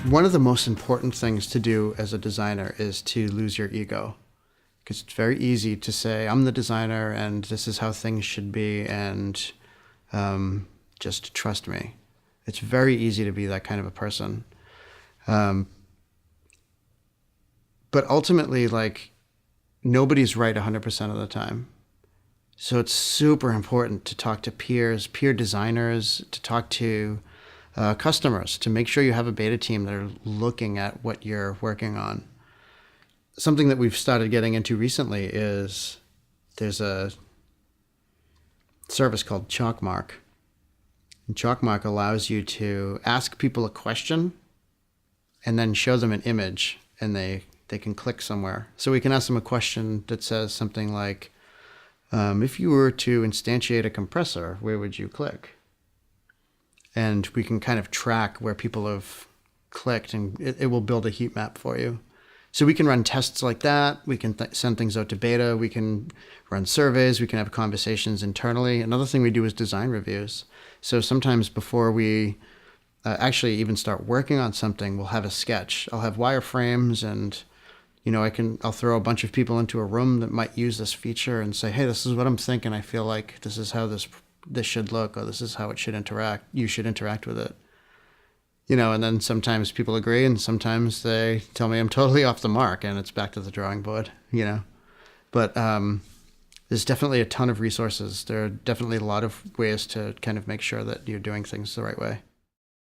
One of the most important things to do as a designer is to lose your ego. Because it's very easy to say, I'm the designer and this is how things should be, and just trust me. It's very easy to be that kind of a person. Um, but ultimately, like, nobody's right 100% of the time. So it's super important to talk to peers, peer designers, to talk to customers, to make sure you have a beta team that are looking at what you're working on. Something that we've started getting into recently is there's a service called Chalkmark. And Chalkmark allows you to ask people a question and then show them an image, and they can click somewhere. So we can ask them a question that says something like, if you were to instantiate a compressor, where would you click? And we can kind of track where people have clicked, and it will build a heat map for you. So we can run tests like that. We can send things out to beta. We can run surveys. We can have conversations internally. Another thing we do is design reviews. So sometimes before we actually even start working on something, we'll have a sketch. I'll have wireframes, and I'll throw a bunch of people into a room that might use this feature and say, hey, this is what I'm thinking. I feel like this is how this should look, or this is how it should interact. You should interact with it. And then sometimes people agree, and sometimes they tell me I'm totally off the mark, and it's back to the drawing board. But there's definitely a ton of resources. There are definitely a lot of ways to kind of make sure that you're doing things the right way.